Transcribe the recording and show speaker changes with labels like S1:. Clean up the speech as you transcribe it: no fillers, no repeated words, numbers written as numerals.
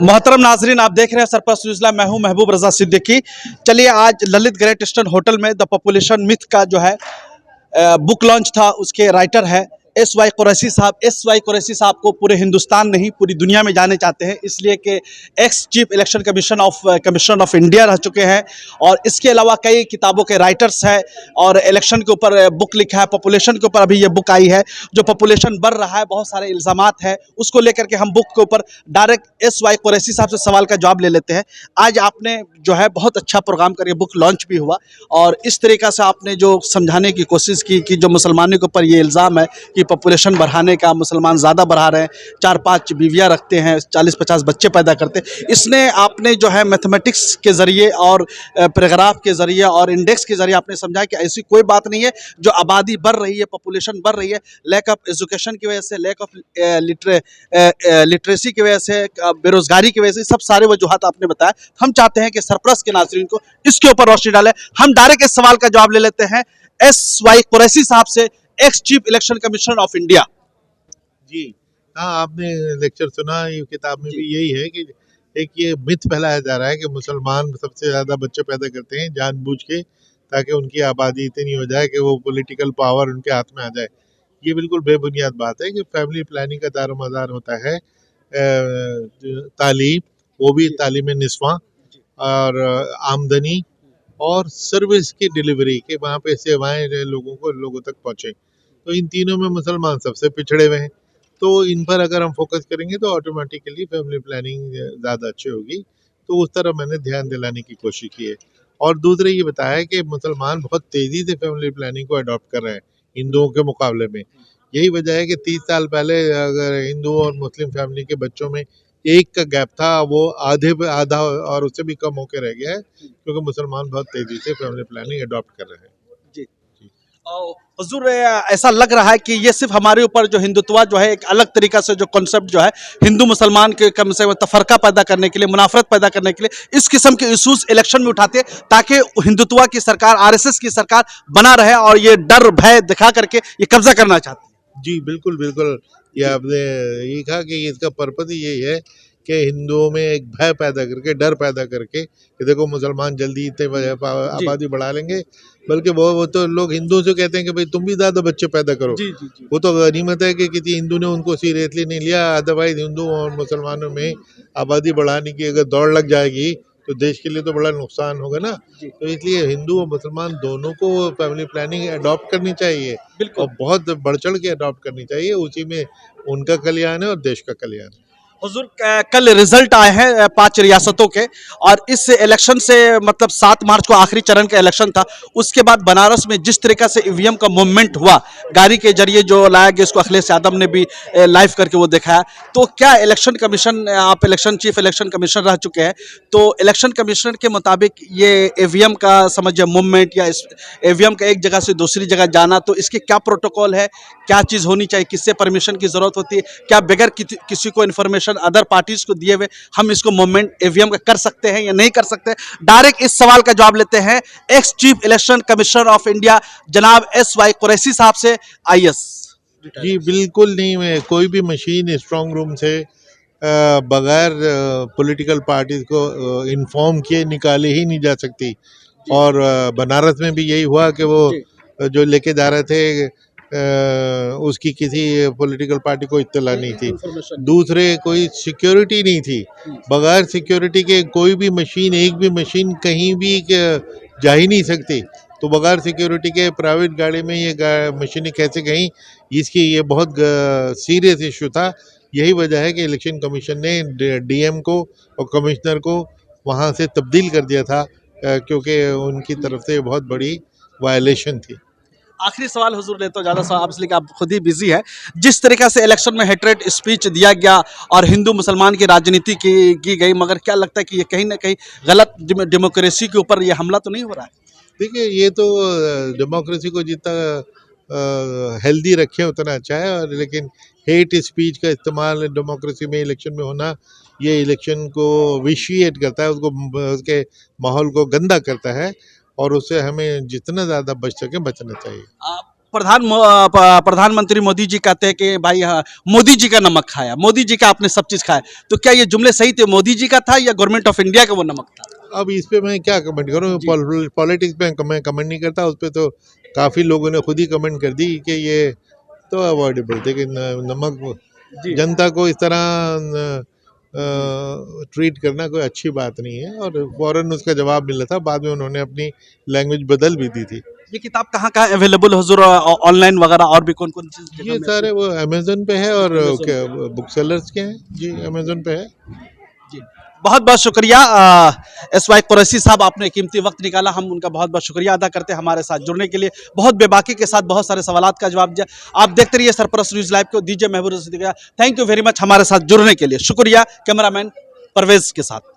S1: मोहतरम नाजरीन, आप देख रहे हैं सरपंच न्यूज़। मैं हूं महबूब रजा सिद्दीकी। चलिए, आज ललित ग्रेट ईस्टर्न होटल में द पॉपुलेशन मिथ का जो है बुक लॉन्च था। उसके राइटर है एस वाई कुरैशी साहब। एस वाई कुरैशी साहब को पूरे हिंदुस्तान नहीं पूरी दुनिया में जाने चाहते हैं, इसलिए कि x chief election commissioner of India रह चुके हैं और इसके अलावा कई किताबों के राइटर्स हैं और इलेक्शन के ऊपर बुक लिखा है। पॉपुलेशन के ऊपर अभी ये बुक आई है। जो पॉपुलेशन बढ़ रहा है, बहुत सारे इल्ज़ामात हैं, उसको लेकर के हम बुक के ऊपर डायरेक्ट एस वाई कुरैशी साहब से सवाल का जवाब ले लेते हैं। आज आपने जो है बहुत अच्छा प्रोग्राम करके बुक लॉन्च भी हुआ और इस तरीक़ा से आपने जो समझाने की कोशिश की कि जो मुसलमानों के ऊपर ये इल्ज़ाम है कि पॉपुलेशन बढ़ाने का, मुसलमान ज़्यादा बढ़ा रहे हैं, 4-5 बीवियाँ रखते हैं, 40-50 बच्चे पैदा करते हैं। इसने आपने जो है मैथमेटिक्स के ज़रिए और पैराग्राफ के ज़रिए और इंडेक्स के ज़रिए आपने समझाया कि ऐसी कोई बात नहीं है। जो आबादी बढ़ रही है, पॉपुलेशन बढ़ रही है, लैक ऑफ एजुकेशन की वजह से, लैक ऑफ लिटरेसी की वजह से, बेरोज़गारी की वजह से, सब सारे वजूहात आपने बताया। हम चाहते हैं कि सरप्लस के नाज़रीन को इसके ऊपर रोशनी डालें। हम डायरेक्ट इस सवाल का जवाब ले लेते हैं एस वाई कुरैशी साहब से, ex chief election commissioner of India.
S2: जी हाँ, आपने लेक्चर सुना। ये किताब में भी यही है कि एक ये मिथ फैलाया जा रहा है कि मुसलमान सबसे ज़्यादा बच्चे पैदा करते हैं जानबूझ के, ताकि उनकी आबादी इतनी हो जाए कि वो पॉलिटिकल पावर उनके हाथ में आ जाए। ये बिल्कुल बेबुनियाद बात है कि फैमिली प्लानिंग का दारोमदार होता है तालीम, वो भी तालीम निस्वां और आमदनी और सर्विस की डिलीवरी के, वहाँ पे सेवाएं लोगों तक पहुँचे। तो इन तीनों में मुसलमान सबसे पिछड़े हुए हैं। तो इन पर अगर हम फोकस करेंगे तो ऑटोमेटिकली फैमिली प्लानिंग ज़्यादा अच्छी होगी। तो उस तरह मैंने ध्यान दिलाने की कोशिश की है। और दूसरे ये बताया कि मुसलमान बहुत तेज़ी से फैमिली प्लानिंग को अडॉप्ट कर रहे हैं हिंदुओं के मुकाबले में। यही वजह है कि 30 साल पहले अगर हिंदू और मुस्लिम फैमिली के बच्चों में एक का गैप था, वो आधा और उससे भी कम होकर रह गया है, क्योंकि मुसलमान बहुत तेज़ी से फैमिली प्लानिंग अडॉप्ट कर रहे हैं।
S1: हुजूर, ऐसा लग रहा है कि ये सिर्फ हमारे ऊपर जो हिंदुत्व जो है, एक अलग तरीका से जो कॉन्सेप्ट जो है हिंदू मुसलमान के कम से कम तफरका पैदा करने के लिए, मुनाफरत पैदा करने के लिए इस किस्म के इशूज इलेक्शन में उठाते हैं ताकि हिंदुत्व की सरकार, आरएसएस की सरकार बना रहे और ये डर भय दिखा करके ये कब्जा करना चाहते हैं।
S2: जी बिल्कुल बिल्कुल, ये आपने ये कहा कि इसका पर्पस ही यही है कि हिंदुओं में एक भय पैदा करके, डर पैदा करके कि देखो मुसलमान जल्दी इतने आबादी बढ़ा लेंगे। बल्कि वो तो लोग हिंदुओं से कहते हैं कि भाई तुम भी ज़्यादा बच्चे पैदा करो।
S1: जी जी जी।
S2: वो तो गनीमत है कि किसी हिंदू ने उनको सीरियसली नहीं लिया। अदरवाइज हिंदू और मुसलमानों में आबादी बढ़ाने की अगर दौड़ लग जाएगी तो देश के लिए तो बड़ा नुकसान होगा ना। तो इसलिए हिंदू और मुसलमान दोनों को फैमिली प्लानिंग अडॉप्ट करनी चाहिए और बहुत बढ़ चढ़ के अडॉप्ट करनी चाहिए। उसी में उनका कल्याण है और देश का कल्याण है।
S1: हुजूर, कल रिजल्ट आए हैं 5 रियासतों के और इस इलेक्शन से मतलब 7 मार्च को आखिरी चरण का इलेक्शन था। उसके बाद बनारस में जिस तरीका से ईवीएम का मूवमेंट हुआ, गाड़ी के जरिए जो लाया गया, इसको अखिलेश यादव ने भी लाइव करके वो दिखाया। तो क्या इलेक्शन कमीशन, आप इलेक्शन चीफ इलेक्शन कमिश्नर रह चुके हैं, तो इलेक्शन कमिश्नर के मुताबिक ये ईवीएम का समझिए मूवमेंट या ईवीएम का एक जगह से दूसरी जगह जाना, तो इसके क्या प्रोटोकॉल है, क्या चीज़ होनी चाहिए, किससे परमिशन की ज़रूरत होती है, क्या बगैर किसी को इन्फॉर्मेशन अदर पार्टीज को दिए हुए हम इसको मूवमेंट ईवीएम का कर सकते हैं या नहीं कर सकते? डायरेक्ट इस सवाल का जवाब लेते हैं x chief election commissioner of India जनाब एस वाई कुरैशी साहब से, आईएएस।
S2: जी बिल्कुल नहीं, मैं कोई भी मशीन स्ट्रांग रूम से बगैर पॉलिटिकल पार्टीज को इन्फॉर्म किए निकाले ही नहीं जा सकती। और बनारस में भी यही हुआ कि वो जो लेके जा रहे थे उसकी किसी पॉलिटिकल पार्टी को इत्तला नहीं थी। दूसरे कोई सिक्योरिटी नहीं थी। बगैर सिक्योरिटी के कोई भी मशीन, एक भी मशीन कहीं भी जा ही नहीं सकती। तो बगैर सिक्योरिटी के प्राइवेट गाड़ी में ये मशीनें कैसे गईं, इसकी ये बहुत सीरियस इशू था। यही वजह है कि इलेक्शन कमीशन ने डीएम को और कमिश्नर को वहाँ से तब्दील कर दिया था, क्योंकि उनकी तरफ से बहुत बड़ी वायलेशन थी।
S1: आखिरी सवाल हुजूर, ले तो ज़्यादा सवाल इसलिए कि आप खुद ही बिजी है। जिस तरीके से इलेक्शन में हेट्रेड स्पीच दिया गया और हिंदू मुसलमान की राजनीति की गई, मगर क्या लगता है कि ये कहीं ना कहीं गलत डेमोक्रेसी के ऊपर ये हमला तो नहीं हो रहा है?
S2: देखिए, ये तो डेमोक्रेसी को जितना हेल्दी रखे उतना अच्छा है। और लेकिन हेट स्पीच का इस्तेमाल डेमोक्रेसी में, इलेक्शन में होना, ये इलेक्शन को विशिएट करता है, उसके माहौल को गंदा करता है और उससे हमें जितना ज़्यादा बच सके बचना चाहिए।
S1: आप प्रधानमंत्री मोदी जी कहते हैं कि भाई हाँ, मोदी जी का नमक खाया, मोदी जी का आपने सब चीज खाया, तो क्या ये जुमले सही थे? मोदी जी का था या गवर्नमेंट ऑफ इंडिया का वो नमक था?
S2: अब इस पे मैं क्या कमेंट करूँ? पॉलिटिक्स में मैं कमेंट नहीं करता। उस पे तो काफ़ी लोगों ने खुद ही कमेंट कर दी कि ये तो अवॉइडेबल थे कि नमक
S1: जी
S2: जनता को इस तरह ट्रीट करना कोई अच्छी बात नहीं है। और फौरन उसका जवाब मिला था। बाद में उन्होंने अपनी लैंग्वेज बदल भी दी थी।
S1: ये किताब कहाँ कहाँ अवेलेबल हुजूर, ऑनलाइन वगैरह और भी कौन कौन सी
S2: ये सारे वो अमेजोन पे है और
S1: Amazon
S2: क्या बुक सेलर्स के हैं जी, अमेजोन पे है।
S1: जी? बहुत बहुत शुक्रिया SY कुरैशी साहब, आपने कीमती वक्त निकाला, हम उनका बहुत बहुत शुक्रिया अदा करते हैं हमारे साथ जुड़ने के लिए, बहुत बेबाकी के साथ बहुत सारे सवालात का जवाब दिया। आप देखते रहिए सरपरस्त न्यूज़ लाइव को, दीजिए महबूब Rashid. Thank you very much हमारे साथ जुड़ने के लिए, शुक्रिया। कैमरामैन परवेज के साथ।